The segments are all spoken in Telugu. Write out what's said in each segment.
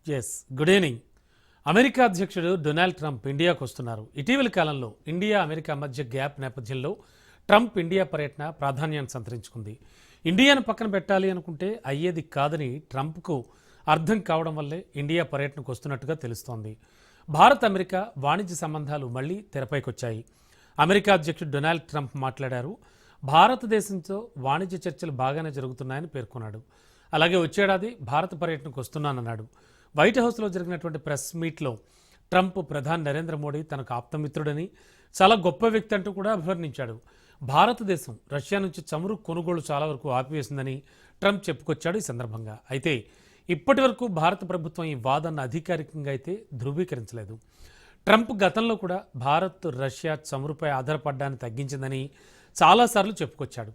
Good evening. అమెరికా అధ్యక్షుడు డొనాల్డ్ ట్రంప్ ఇండియాకు వస్తున్నారు. ఇటీవలి కాలంలో ఇండియా అమెరికా మధ్య గ్యాప్ నేపథ్యంలో ట్రంప్ ఇండియా పర్యటన ప్రాధాన్యాన్ని సంతరించుకుంది. ఇండియాను పక్కన పెట్టాలి అనుకుంటే అయ్యేది కాదని ట్రంప్కు అర్థం కావడం వల్లే ఇండియా పర్యటనకు వస్తున్నట్టుగా తెలుస్తోంది. భారత్ అమెరికా వాణిజ్య సంబంధాలు మళ్లీ తెరపైకొచ్చాయి. అమెరికా అధ్యక్షుడు డొనాల్డ్ ట్రంప్ మాట్లాడారు. భారతదేశంతో వాణిజ్య చర్చలు బాగానే జరుగుతున్నాయని పేర్కొన్నాడు. అలాగే వచ్చేడాది భారత పర్యటనకు వస్తున్నానన్నాడు. వైట్ హౌస్లో జరిగినటువంటి ప్రెస్ మీట్లో ట్రంప్ ప్రధాని నరేంద్ర మోడీ తనకు ఆప్తమిత్రుడని, చాలా గొప్ప వ్యక్తి అంటూ కూడా అభివర్ణించాడు. భారతదేశం రష్యా నుంచి చమురు కొనుగోలు చాలా వరకు ఆపివేసిందని ట్రంప్ చెప్పుకొచ్చాడు ఈ సందర్భంగా. అయితే ఇప్పటి వరకు భారత ప్రభుత్వం ఈ వాదన అధికారికంగా అయితే ధృవీకరించలేదు. ట్రంప్ గతంలో కూడా భారత్ రష్యా చమురుపై ఆధారపడ్డాన్ని తగ్గించిందని చాలాసార్లు చెప్పుకొచ్చాడు.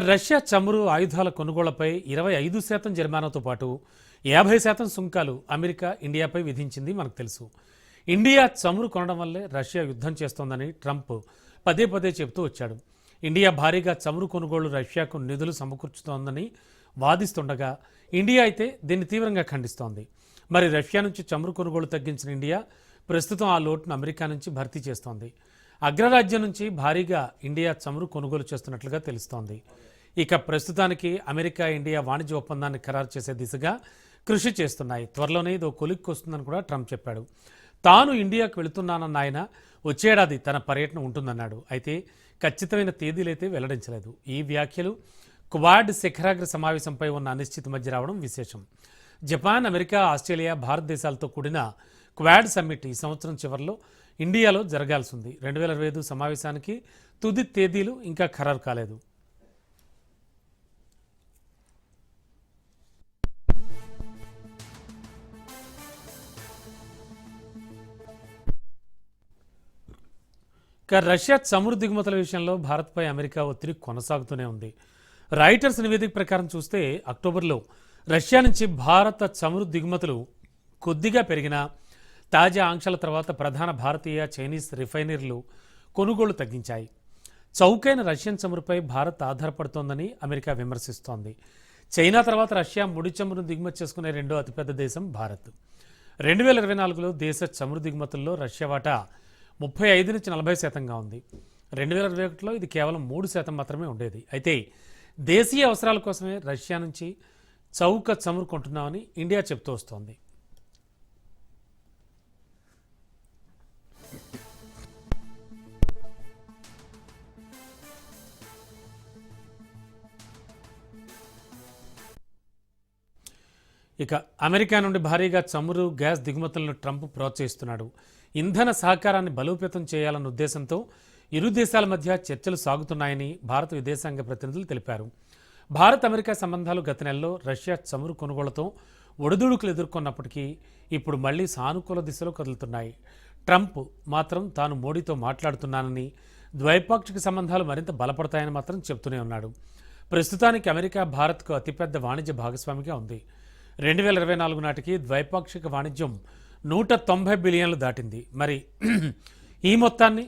రష్యా చమురు ఆయుధాల కొనుగోళ్లపై 25% జరిమానాతో పాటు 50% సుంకాలు అమెరికా ఇండియాపై విధించింది మనకు తెలుసు. ఇండియా చమురు కొనడం వల్లే రష్యా యుద్ధం చేస్తోందని ట్రంప్ పదే పదే చెబుతూ వచ్చాడు. ఇండియా భారీగా చమురు కొనుగోళ్లు రష్యాకు నిధులు సమకూర్చుతోందని వాదిస్తుండగా ఇండియా అయితే దీన్ని తీవ్రంగా ఖండిస్తోంది. మరి రష్యా నుంచి చమురు కొనుగోలు తగ్గించిన ఇండియా ప్రస్తుతం ఆ లోటును అమెరికా నుంచి భర్తీ చేస్తోంది. అగ్రరాజ్యం నుంచి భారీగా ఇండియా చమురు కొనుగోలు చేస్తున్నట్లుగా తెలుస్తోంది. ఇక ప్రస్తుతానికి అమెరికా ఇండియా వాణిజ్య ఒప్పందాన్ని ఖరారు చేసే దిశగా కృషి చేస్తున్నాయి. త్వరలోనే ఇదో కొలిక్కి వస్తుందని కూడా ట్రంప్ చెప్పాడు. తాను ఇండియాకు వెళుతున్నానన్న ఆయన వచ్చేడాది తన పర్యటన ఉంటుందన్నాడు. అయితే ఖచ్చితమైన తేదీలైతే వెల్లడించలేదు. ఈ వ్యాఖ్యలు క్వాడ్ శిఖరాగ్ర సమావేశంపై ఉన్న అనిశ్చితి మధ్య రావడం విశేషం. జపాన్, అమెరికా, ఆస్ట్రేలియా, భారతదేశాలతో కూడిన క్వాడ్ సమ్మిట్ ఈ సంవత్సరం చివరిలో ఇండియాలో జరగాల్సి ఉంది. 2025 సమావేశానికి తుది తేదీలు ఇంకా ఖరారు కాలేదు. రష్యా చమురు దిగుమతుల విషయంలో భారత్పై అమెరికా ఒత్తిడి కొనసాగుతూనే ఉంది. రాయిటర్స్ నివేదిక ప్రకారం చూస్తే అక్టోబర్లో రష్యా నుంచి భారత చమురు దిగుమతులు కొద్దిగా పెరిగినా తాజా ఆంక్షల తర్వాత ప్రధాన భారతీయ, చైనీస్ రిఫైనరీలు కొనుగోళ్లు తగ్గించాయి. చౌకైన రష్యన్ చమురుపై భారత్ ఆధారపడుతోందని అమెరికా విమర్శిస్తోంది. చైనా తర్వాత రష్యా ముడి చమురును దిగుమతి చేసుకునే రెండో అతిపెద్ద దేశం భారత్. 2024లో దేశ చమురు దిగుమతుల్లో రష్యా వాటా 35 నుంచి 40% ఉంది. 2021లో ఇది కేవలం 3% మాత్రమే ఉండేది. అయితే దేశీయ అవసరాల కోసమే రష్యా నుంచి చౌక చమురు కొంటున్నామని ఇండియా చెబుతూ వస్తోంది. ఇక అమెరికా నుండి భారీగా చమురు, గ్యాస్ దిగుమతులను ట్రంప్ ప్రోత్సహిస్తున్నాడు. ఇంధన సహకారాన్ని బలోపేతం చేయాలన్న ఉద్దేశంతో ఇరు దేశాల మధ్య చర్చలు సాగుతున్నాయని భారత విదేశాంగ ప్రతినిధులు తెలిపారు. భారత్ అమెరికా సంబంధాలు గత నెలలో రష్యా చమురు కొనుగోళ్లతో ఒడిదుడుకులు ఎదుర్కొన్నప్పటికీ ఇప్పుడు మళ్లీ సానుకూల దిశలో కదులుతున్నాయి. ట్రంప్ మాత్రం తాను మోడీతో మాట్లాడుతున్నానని, ద్వైపాక్షిక సంబంధాలు మరింత బలపడతాయని మాత్రం చెబుతూనే ఉన్నాడు. ప్రస్తుతానికి అమెరికా భారత్కు అతిపెద్ద వాణిజ్య భాగస్వామిగా ఉంది. 2024 నాటికి ద్వైపాక్షిక వాణిజ్యం $190 బిలియన్లు దాటింది. మరి ఈ మొత్తాన్ని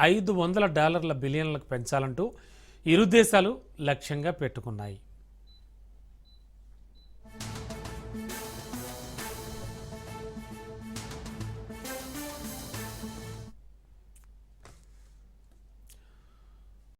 $500 బిలియన్లకు పెంచాలంటూ ఇరు దేశాలు లక్ష్యంగా పెట్టుకున్నాయి.